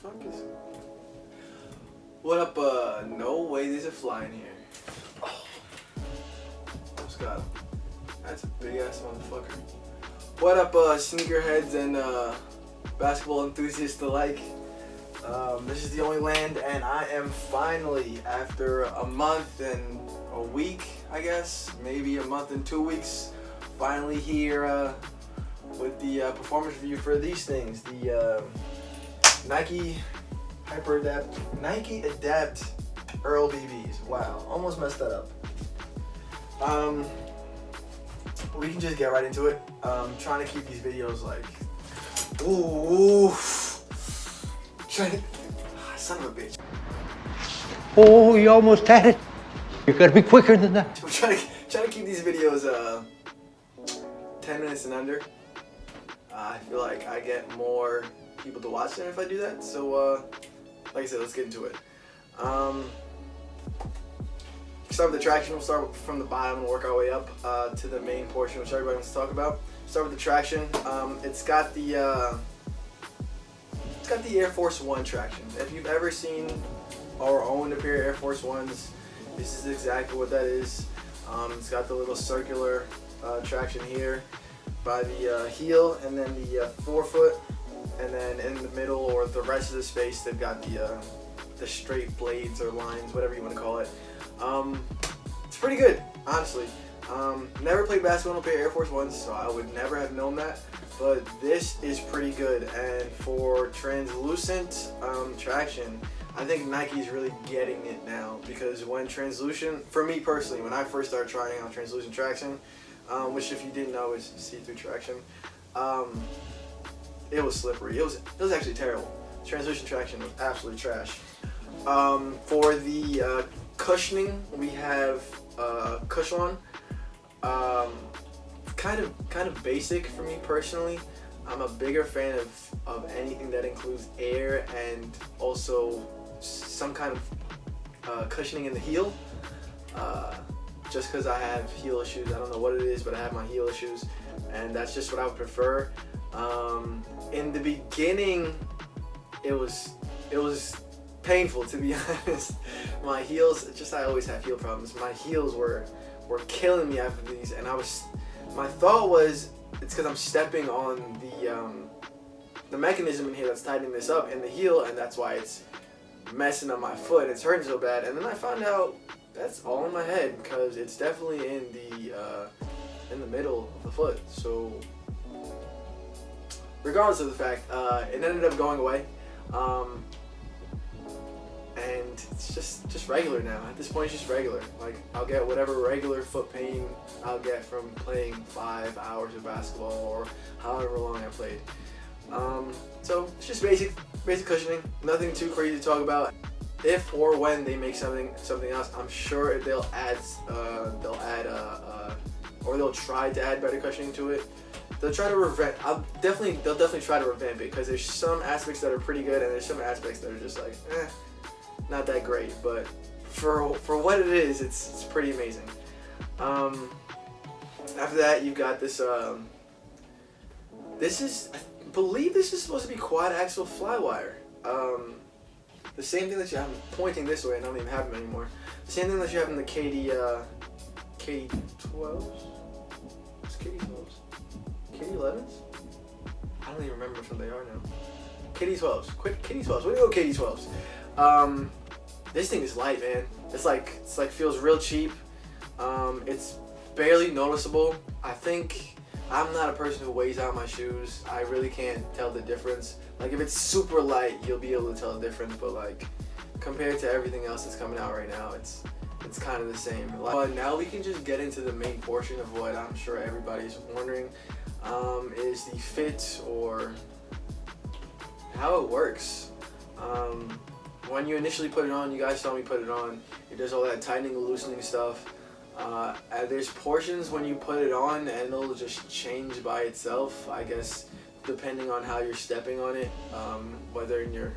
fuck is... What up, no way there's a fly in here. Oh. Just got him. That's a big ass motherfucker. What up, sneakerheads and basketball enthusiasts alike. This is the only land, and I am finally, after a month and a week, I guess, maybe a month and 2 weeks, finally here with the performance review for these things. The Nike Adapt E.A.R.L BBs. Wow, almost messed that up. We can just get right into it. Trying to keep these videos like, son of a bitch. Oh, you almost had it. You gotta be quicker than that. I'm trying to keep these videos 10 minutes and under. I feel like I get more people to watch them if I do that. So, like I said, let's get into it. Start with the traction. We'll start from the bottom and work our way up to the main portion, which everybody wants to talk about. Start with the traction. It's got the Air Force One traction. If you've ever seen or owned a pair of Air Force Ones, this is exactly what that is. It's got the little circular traction here by the heel, and then the forefoot, and then in the middle or the rest of the space they've got the straight blades or lines, whatever you want to call it. It's pretty good, honestly. Never played basketball with a pair of Air Force Ones, so I would never have known that, but this is pretty good. And for translucent traction, I think Nike's really getting it now, because when translucent, for me personally, when I first started trying out translucent traction, which if you didn't know is see-through traction, it was slippery. It was actually terrible. Translucent traction was absolutely trash. For the cushioning, we have Cushion. Kind of basic for me personally. I'm a bigger fan of anything that includes air and also some kind of cushioning in the heel. Just because I have heel issues. I don't know what it is, but I have my heel issues, and that's just what I would prefer. In the beginning, it was painful, to be honest. My heels, I always have heel problems. My heels were killing me after these, and my thought was it's because I'm stepping on the mechanism in here that's tightening this up in the heel, and that's why it's messing up my foot. It's hurting so bad, and then I found out that's all in my head, because it's definitely in the middle of the foot. So regardless of the fact, it ended up going away. And it's just regular now. At this point, it's just regular. Like, I'll get whatever regular foot pain I'll get from playing 5 hours of basketball or however long I played. So it's just basic cushioning. Nothing too crazy to talk about. If or when they make something else, I'm sure they'll add or they'll try to add better cushioning to it. They'll try to revamp. They'll definitely try to revamp it, because there's some aspects that are pretty good and there's some aspects that are just like, not that great. But for what it is, it's pretty amazing. After that, you've got this. I believe this is supposed to be quad axle flywire. The same thing that you have. I'm pointing this way, and I don't even have them anymore. The same thing that you have in the KD12s. What's KD12s? KD11s? I don't even remember which one they are now. KD12s. Quick, KD12s. What do you go KD12s? This thing is light, man. It's like feels real cheap. It's barely noticeable. I think I'm not a person who weighs out my shoes. I really can't tell the difference. Like, if it's super light, you'll be able to tell the difference, but like compared to everything else that's coming out right now, it's kind of the same. But now we can just get into the main portion of what I'm sure everybody's wondering, is the fit, or how it works. When you initially put it on, you guys saw me put it on, it does all that tightening and loosening stuff. There's portions when you put it on and it'll just change by itself, I guess, depending on how you're stepping on it, whether in your,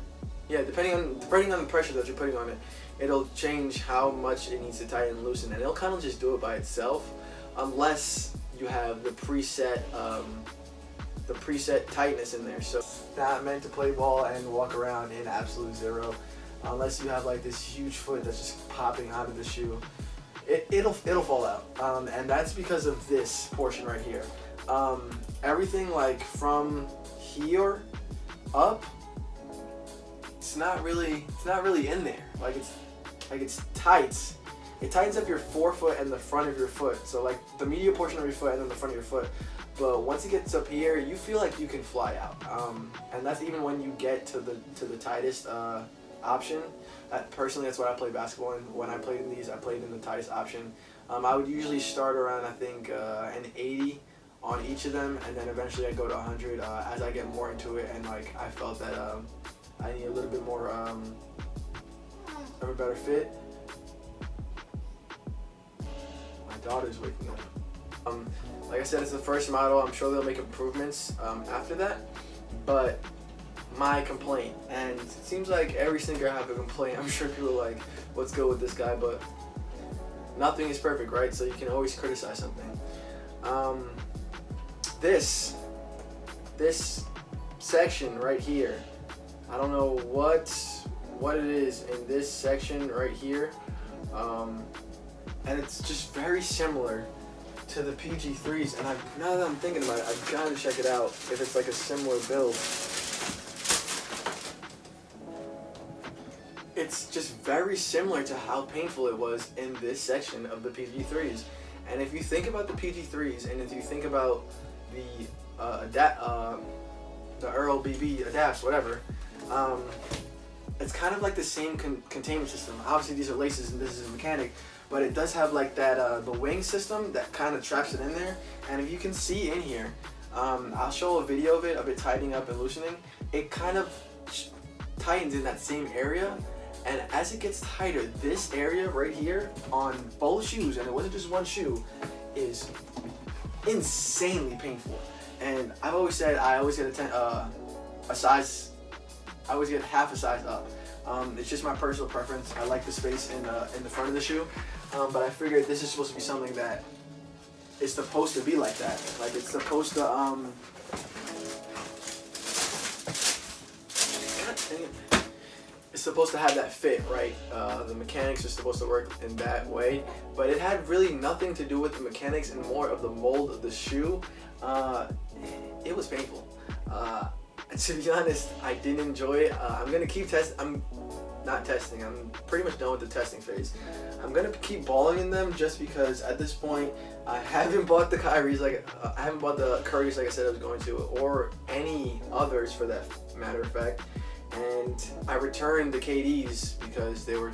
depending on the pressure that you're putting on it, it'll change how much it needs to tighten and loosen, and it'll kind of just do it by itself, unless you have the preset tightness in there. So not meant to play ball and walk around in absolute zero, unless you have like this huge foot that's just popping out of the shoe. It'll fall out, and that's because of this portion right here. Everything like from here up, it's not really in there. Like it's tight. It tightens up your forefoot and the front of your foot. So like the medial portion of your foot and then the front of your foot. But once it gets up here, you feel like you can fly out. And that's even when you get to the tightest option. Personally, that's what I play basketball in. When I played in these, I played in the tightest option. I would usually start around, I think, an 80 on each of them, and then eventually I go to 100 as I get more into it, and like I felt that I need a little bit more of a better fit. My daughter's waking up. Like I said, it's the first model. I'm sure they'll make improvements after that, but my complaint, and it seems like every sneaker I have a complaint. I'm sure people are like, let's go with this guy, but nothing is perfect, right? So you can always criticize something. This section right here, I don't know what it is in this section right here, and it's just very similar to the PG3s, and now that I'm thinking about it, I've got to check it out if it's like a similar build. It's just very similar to how painful it was in this section of the PG3s. And if you think about the PG3s, and if you think about the E.A.R.L BB adapts, whatever, it's kind of like the same containment system. Obviously these are laces and this is a mechanic, but it does have like that the wing system that kind of traps it in there. And if you can see in here, I'll show a video of it tightening up and loosening. It kind of tightens in that same area, and as it gets tighter, this area right here on both shoes, and it wasn't just one shoe, is insanely painful. And I've always said I always get I always get half a size up. It's just my personal preference. I like the space in the front of the shoe, but I figured this is supposed to be something that is supposed to be like that. Like it's supposed to God dang it. It's supposed to have that fit, right? The mechanics are supposed to work in that way, but it had really nothing to do with the mechanics and more of the mold of the shoe. It was painful. To be honest, I didn't enjoy it. I'm gonna keep I'm pretty much done with the testing phase. I'm gonna keep balling in them just because at this point I haven't bought the Kyries I haven't bought the Currys like I said I was going to, or any others for that matter of fact. And I returned the KDs because they were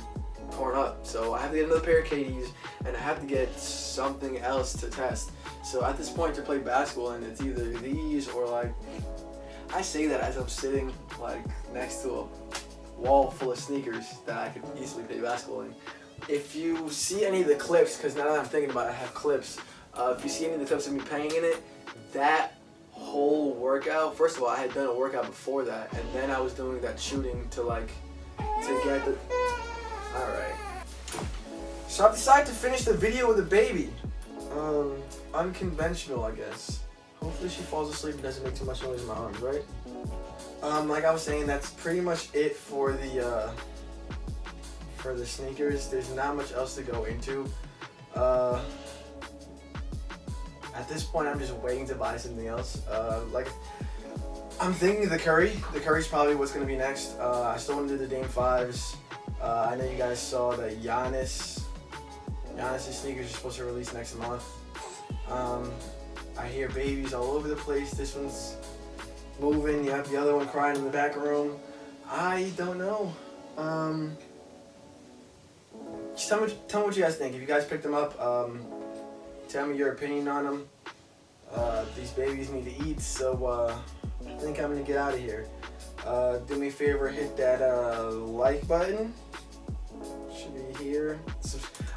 torn up. So I have to get another pair of KDs, and I have to get something else to test. So at this point to play basketball, and it's either these or like, I say that as I'm sitting like next to a wall full of sneakers that I could easily play basketball in. If you see any of the clips, because now that I'm thinking about it, I have clips. If you see any of the clips of me playing in it, that whole workout, first of all, I had done a workout before that, and then I was doing that shooting to get the, alright. So I've decided to finish the video with a baby. Unconventional, I guess. Hopefully she falls asleep and doesn't make too much noise in my arms, right? Like I was saying, that's pretty much it for the sneakers. There's not much else to go into. At this point, I'm just waiting to buy something else. Like, I'm thinking the Curry. The Curry's probably what's going to be next. I still want to do the Dame 5s. I know you guys saw the Giannis' sneakers are supposed to release next month. I hear babies all over the place. This one's moving. You have the other one crying in the back room. I don't know. Just tell me what you guys think. If you guys picked them up, tell me your opinion on them. These babies need to eat, so I think I'm gonna get out of here. Do me a favor, hit that like button. Should be here.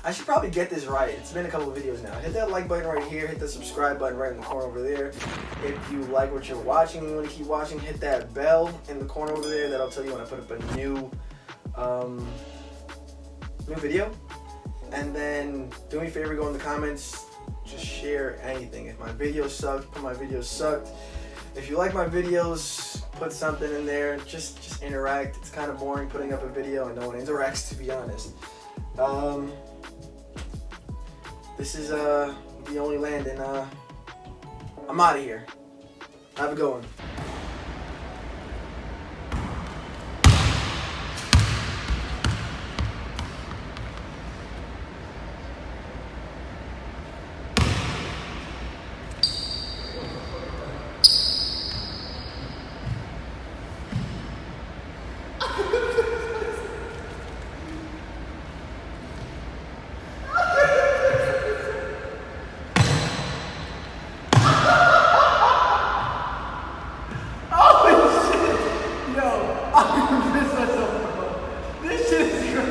I should probably get this right. It's been a couple of videos now. Hit that like button right here. Hit the subscribe button right in the corner over there. If you like what you're watching and you want to keep watching, hit that bell in the corner over there. That'll tell you when I put up a new video. And then do me a favor, go in the comments. Just share anything. If my videos sucked, put my videos sucked. If you like my videos, put something in there, just interact. It's kind of boring putting up a video and no one interacts, to be honest. This is the only land, and I'm out of here. Have a good one. This shit is crazy.